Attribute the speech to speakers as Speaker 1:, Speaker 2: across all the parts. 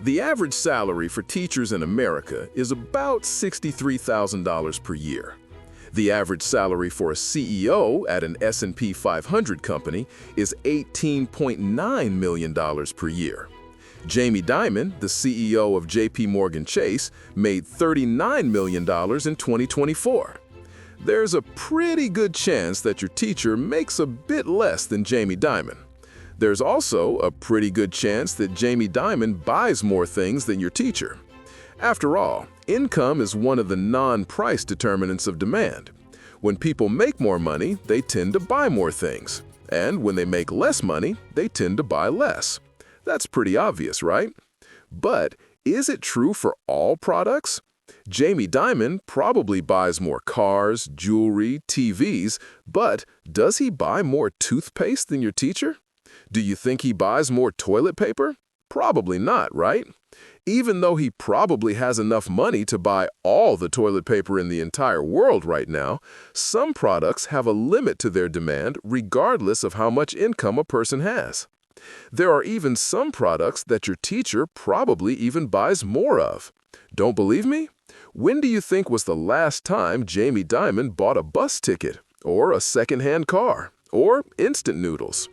Speaker 1: The average salary for teachers in America is about $63,000 per year. The average salary for a CEO at an S&P 500 company is $18.9 million per year. Jamie Dimon, the CEO of JP Morgan Chase, made $39 million in 2024. There's a pretty good chance that your teacher makes a bit less than Jamie Dimon. There's also a pretty good chance that Jamie Dimon buys more things than your teacher. After all, income is one of the non-price determinants of demand. When people make more money, they tend to buy more things. And when they make less money, they tend to buy less. That's pretty obvious, right? But is it true for all products? Jamie Dimon probably buys more cars, jewelry, TVs, but does he buy more toothpaste than your teacher? Do you think he buys more toilet paper? Probably not, right? Even though he probably has enough money to buy all the toilet paper in the entire world right now, some products have a limit to their demand regardless of how much income a person has. There are even some products that your teacher probably even buys more of. Don't believe me? When do you think was the last time Jamie Dimon bought a bus ticket, or a second-hand car, or instant noodles?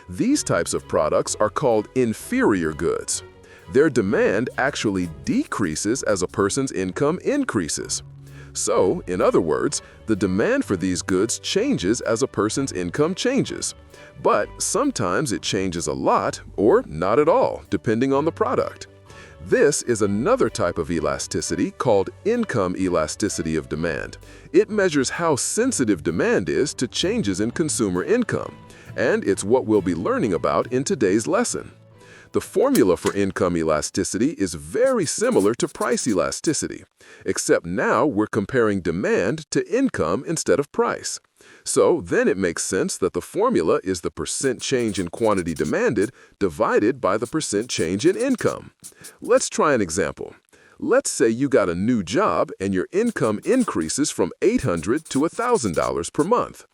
Speaker 1: These types of products are called inferior goods. Their demand actually decreases as a person's income increases. So, in other words, the demand for these goods changes as a person's income changes. But sometimes it changes a lot or not at all, depending on the product. This is another type of elasticity called income elasticity of demand. It measures how sensitive demand is to changes in consumer income, and it's what we'll be learning about in today's lesson. The formula for income elasticity is very similar to price elasticity, except now we're comparing demand to income instead of price. So then it makes sense that the formula is the percent change in quantity demanded divided by the percent change in income. Let's try an example. Let's say you got a new job and your income increases from $800 to $1,000 per month.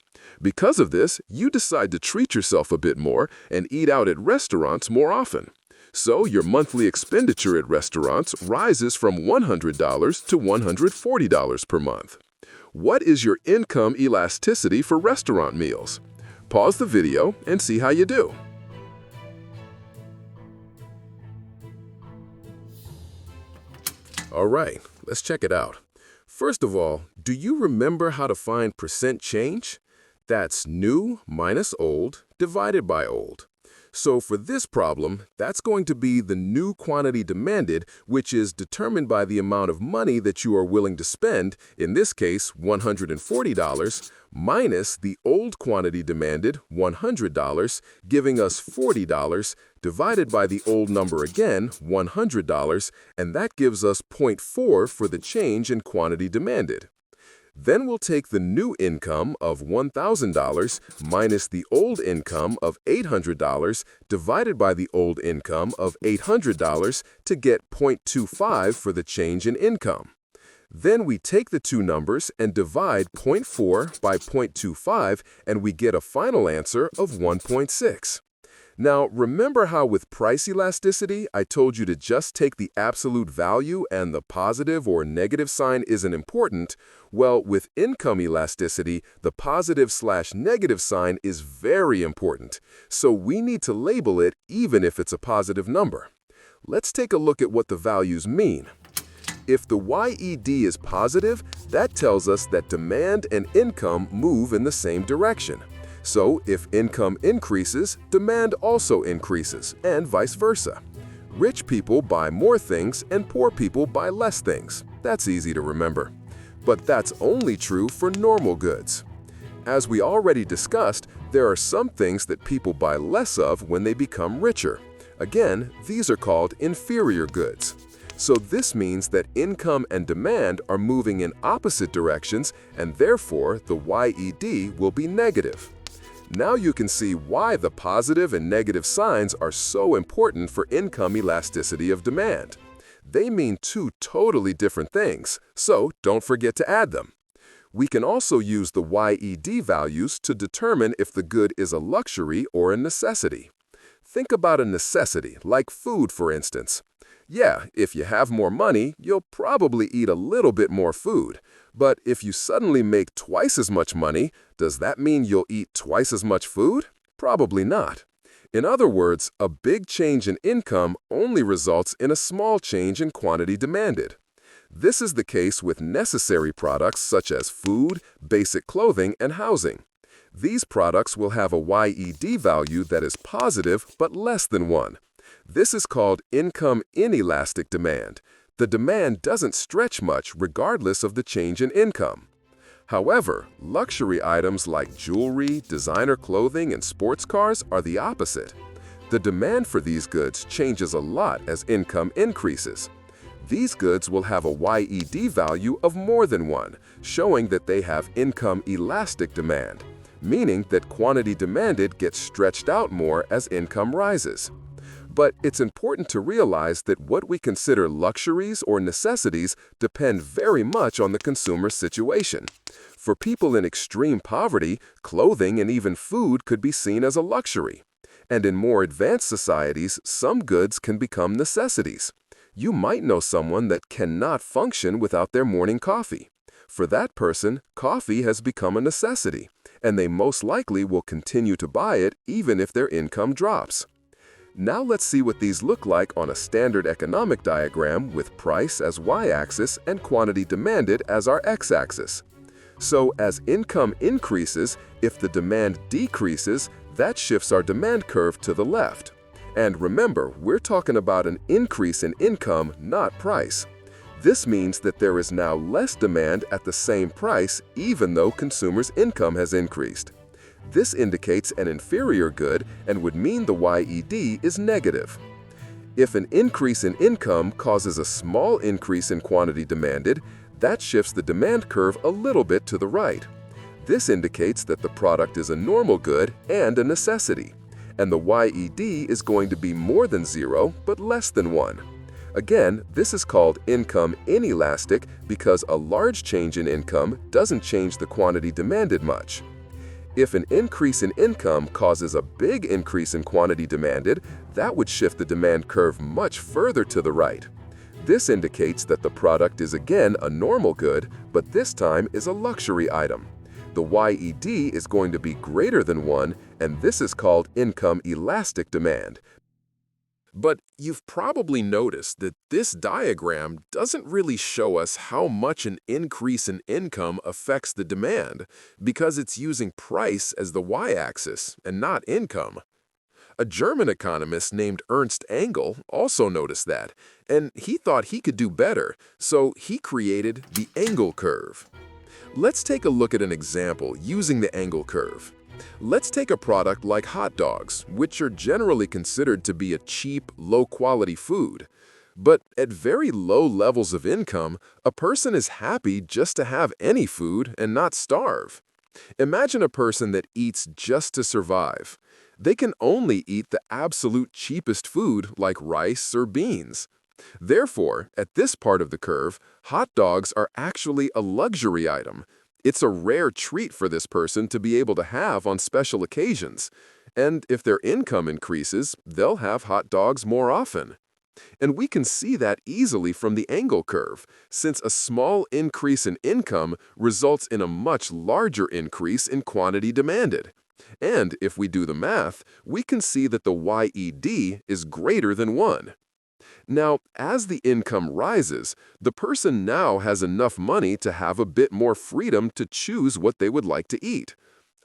Speaker 1: Because of this, you decide to treat yourself a bit more and eat out at restaurants more often. So your monthly expenditure at restaurants rises from $100 to $140 per month. What is your income elasticity for restaurant meals? Pause the video and see how you do. All right, let's check it out. First of all, do you remember how to find percent change? That's new minus old divided by old. So for this problem, that's going to be the new quantity demanded, which is determined by the amount of money that you are willing to spend, in this case $140, minus the old quantity demanded, $100, giving us $40, divided by the old number again, $100, and that gives us 0.4 for the change in quantity demanded. Then we'll take the new income of $1,000 minus the old income of $800 divided by the old income of $800 to get 0.25 for the change in income. Then we take the two numbers and divide 0.4 by 0.25 and we get a final answer of 1.6. Now, remember how with price elasticity, I told you to just take the absolute value and the positive or negative sign isn't important? Well, with income elasticity, the positive/negative sign is very important. So we need to label it even if it's a positive number. Let's take a look at what the values mean. If the YED is positive, that tells us that demand and income move in the same direction. So if income increases, demand also increases, and vice versa. Rich people buy more things and poor people buy less things. That's easy to remember. But that's only true for normal goods. As we already discussed, there are some things that people buy less of when they become richer. Again, these are called inferior goods. So this means that income and demand are moving in opposite directions, and therefore the YED will be negative. Now you can see why the positive and negative signs are so important for income elasticity of demand. They mean two totally different things, so don't forget to add them. We can also use the YED values to determine if the good is a luxury or a necessity. Think about a necessity, like food for instance. Yeah, if you have more money, you'll probably eat a little bit more food. But if you suddenly make twice as much money, does that mean you'll eat twice as much food? Probably not. In other words, a big change in income only results in a small change in quantity demanded. This is the case with necessary products such as food, basic clothing, and housing. These products will have a YED value that is positive but less than 1. This is called income inelastic demand. The demand doesn't stretch much regardless of the change in income. However, luxury items like jewelry, designer clothing, and sports cars are the opposite. The demand for these goods changes a lot as income increases. These goods will have a YED value of more than 1, showing that they have income elastic demand, meaning that quantity demanded gets stretched out more as income rises. But it's important to realize that what we consider luxuries or necessities depend very much on the consumer's situation. For people in extreme poverty, clothing and even food could be seen as a luxury. And in more advanced societies, some goods can become necessities. You might know someone that cannot function without their morning coffee. For that person, coffee has become a necessity, and they most likely will continue to buy it even if their income drops. Now let's see what these look like on a standard economic diagram with price as y-axis and quantity demanded as our x-axis. So as income increases, if the demand decreases, that shifts our demand curve to the left. And remember, we're talking about an increase in income, not price. This means that there is now less demand at the same price even though consumers' income has increased. This indicates an inferior good and would mean the YED is negative. If an increase in income causes a small increase in quantity demanded, that shifts the demand curve a little bit to the right. This indicates that the product is a normal good and a necessity, and the YED is going to be more than 0 but less than 1. Again, this is called income inelastic because a large change in income doesn't change the quantity demanded much. If an increase in income causes a big increase in quantity demanded, that would shift the demand curve much further to the right. This indicates that the product is again a normal good, but this time is a luxury item. The YED is going to be greater than 1, and this is called income elastic demand. But you've probably noticed that this diagram doesn't really show us how much an increase in income affects the demand, because it's using price as the y-axis and not income. A German economist named Ernst Engel also noticed that, and he thought he could do better, so he created the Engel curve. Let's take a look at an example using the Engel curve. Let's take a product like hot dogs, which are generally considered to be a cheap, low-quality food. But at very low levels of income, a person is happy just to have any food and not starve. Imagine a person that eats just to survive. They can only eat the absolute cheapest food like rice or beans. Therefore, at this part of the curve, hot dogs are actually a luxury item. It's a rare treat for this person to be able to have on special occasions. And if their income increases, they'll have hot dogs more often. And we can see that easily from the Engel curve, since a small increase in income results in a much larger increase in quantity demanded. And if we do the math, we can see that the YED is greater than 1. Now, as the income rises, the person now has enough money to have a bit more freedom to choose what they would like to eat.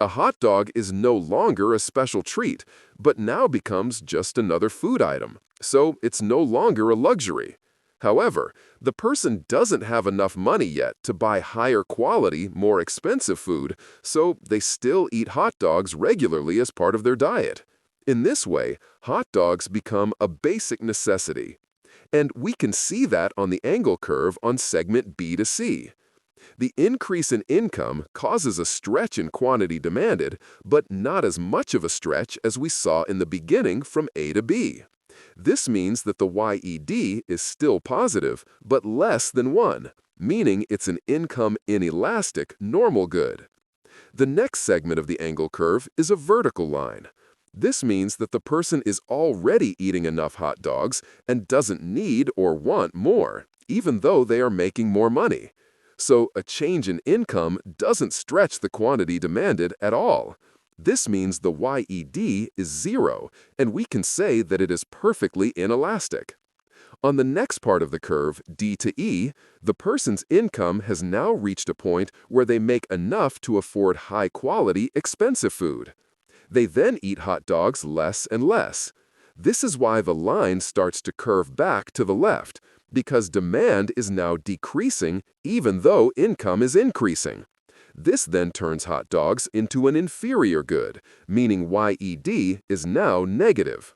Speaker 1: A hot dog is no longer a special treat, but now becomes just another food item, so it's no longer a luxury. However, the person doesn't have enough money yet to buy higher quality, more expensive food, so they still eat hot dogs regularly as part of their diet. In this way, hot dogs become a basic necessity. And we can see that on the Engel curve on segment B to C. The increase in income causes a stretch in quantity demanded, but not as much of a stretch as we saw in the beginning from A to B. This means that the YED is still positive, but less than 1, meaning it's an income inelastic normal good. The next segment of the Engel curve is a vertical line. This means that the person is already eating enough hot dogs and doesn't need or want more, even though they are making more money. So a change in income doesn't stretch the quantity demanded at all. This means the YED is zero, and we can say that it is perfectly inelastic. On the next part of the curve, D to E, the person's income has now reached a point where they make enough to afford high-quality, expensive food. They then eat hot dogs less and less. This is why the line starts to curve back to the left, because demand is now decreasing even though income is increasing. This then turns hot dogs into an inferior good, meaning YED is now negative.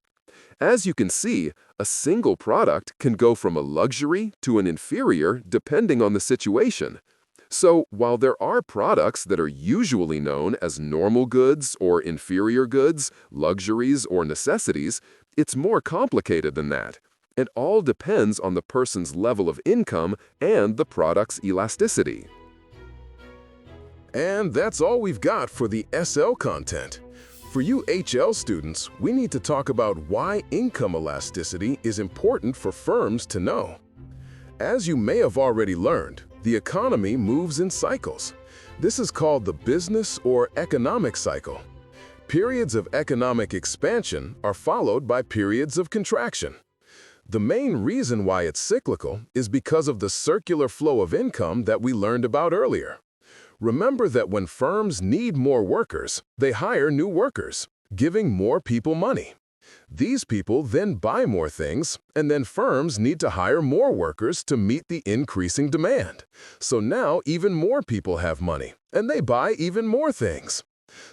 Speaker 1: As you can see, a single product can go from a luxury to an inferior depending on the situation. So, while there are products that are usually known as normal goods or inferior goods, luxuries or necessities, it's more complicated than that. It all depends on the person's level of income and the product's elasticity. And that's all we've got for the SL content. For you HL students, we need to talk about why income elasticity is important for firms to know. As you may have already learned, the economy moves in cycles. This is called the business or economic cycle. Periods of economic expansion are followed by periods of contraction. The main reason why it's cyclical is because of the circular flow of income that we learned about earlier. Remember that when firms need more workers, they hire new workers, giving more people money. These people then buy more things, and then firms need to hire more workers to meet the increasing demand. So now even more people have money, and they buy even more things.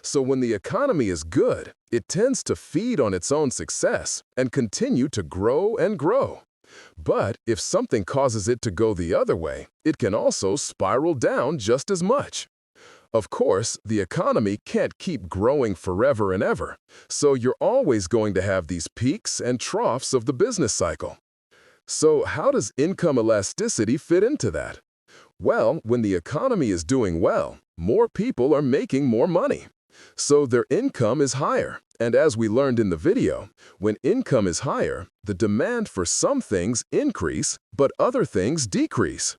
Speaker 1: So when the economy is good, it tends to feed on its own success and continue to grow and grow. But if something causes it to go the other way, it can also spiral down just as much. Of course, the economy can't keep growing forever and ever, so you're always going to have these peaks and troughs of the business cycle. So how does income elasticity fit into that? Well, when the economy is doing well, more people are making more money. So their income is higher. And as we learned in the video, when income is higher, the demand for some things increase, but other things decrease.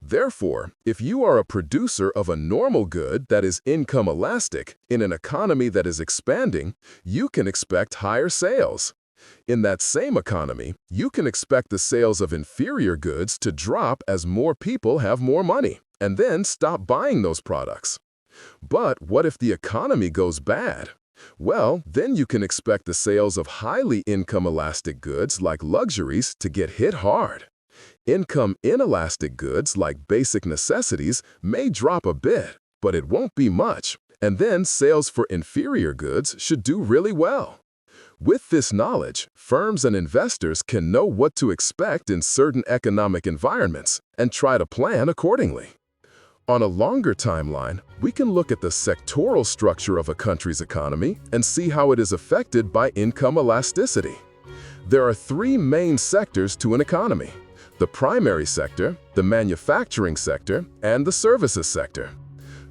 Speaker 1: Therefore, if you are a producer of a normal good that is income elastic in an economy that is expanding, you can expect higher sales. In that same economy, you can expect the sales of inferior goods to drop as more people have more money, and then stop buying those products. But what if the economy goes bad? Well, then you can expect the sales of highly income elastic goods like luxuries to get hit hard. Income inelastic goods like basic necessities may drop a bit, but it won't be much, and then sales for inferior goods should do really well. With this knowledge, firms and investors can know what to expect in certain economic environments and try to plan accordingly. On a longer timeline, we can look at the sectoral structure of a country's economy and see how it is affected by income elasticity. There are three main sectors to an economy: the primary sector, the manufacturing sector, and the services sector.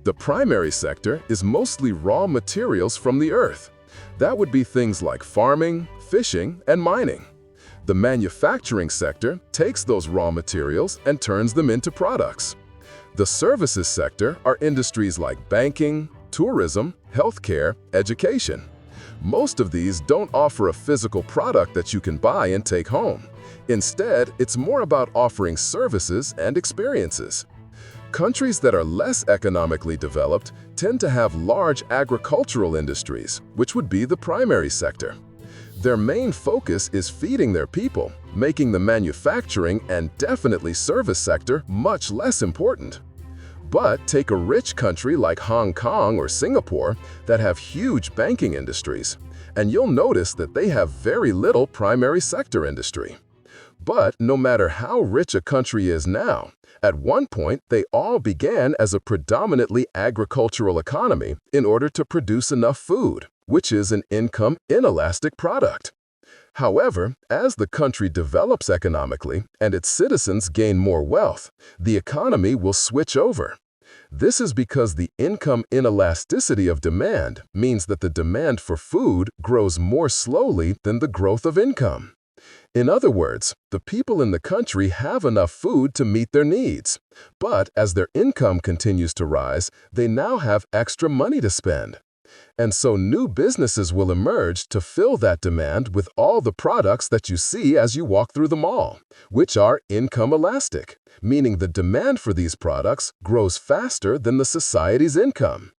Speaker 1: The primary sector is mostly raw materials from the earth. That would be things like farming, fishing, and mining. The manufacturing sector takes those raw materials and turns them into products. The services sector are industries like banking, tourism, healthcare, education. Most of these don't offer a physical product that you can buy and take home. Instead, it's more about offering services and experiences. Countries that are less economically developed tend to have large agricultural industries, which would be the primary sector. Their main focus is feeding their people, making the manufacturing and definitely service sector much less important. But take a rich country like Hong Kong or Singapore that have huge banking industries, and you'll notice that they have very little primary sector industry. But no matter how rich a country is now, at one point they all began as a predominantly agricultural economy in order to produce enough food, which is an income inelastic product. However, as the country develops economically and its citizens gain more wealth, the economy will switch over. This is because the income inelasticity of demand means that the demand for food grows more slowly than the growth of income. In other words, the people in the country have enough food to meet their needs, but as their income continues to rise, they now have extra money to spend. And so new businesses will emerge to fill that demand with all the products that you see as you walk through the mall, which are income elastic, meaning the demand for these products grows faster than the society's income.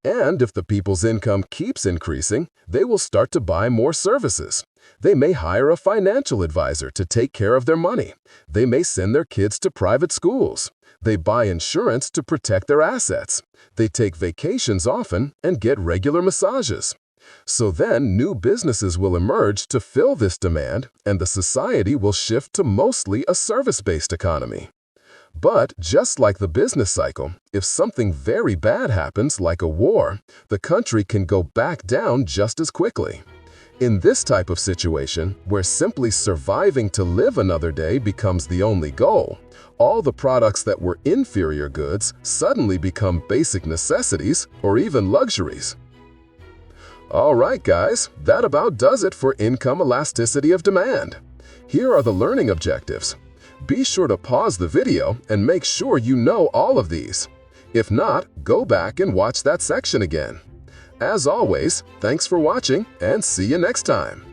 Speaker 1: And if the people's income keeps increasing, they will start to buy more services. They may hire a financial advisor to take care of their money. They may send their kids to private schools. They buy insurance to protect their assets. They take vacations often and get regular massages. So then new businesses will emerge to fill this demand, and the society will shift to mostly a service-based economy. But just like the business cycle, if something very bad happens, like a war, the country can go back down just as quickly. In this type of situation, where simply surviving to live another day becomes the only goal, all the products that were inferior goods suddenly become basic necessities or even luxuries. All right, guys, that about does it for income elasticity of demand. Here are the learning objectives. Be sure to pause the video and make sure you know all of these. If not, go back and watch that section again. As always, thanks for watching and see you next time.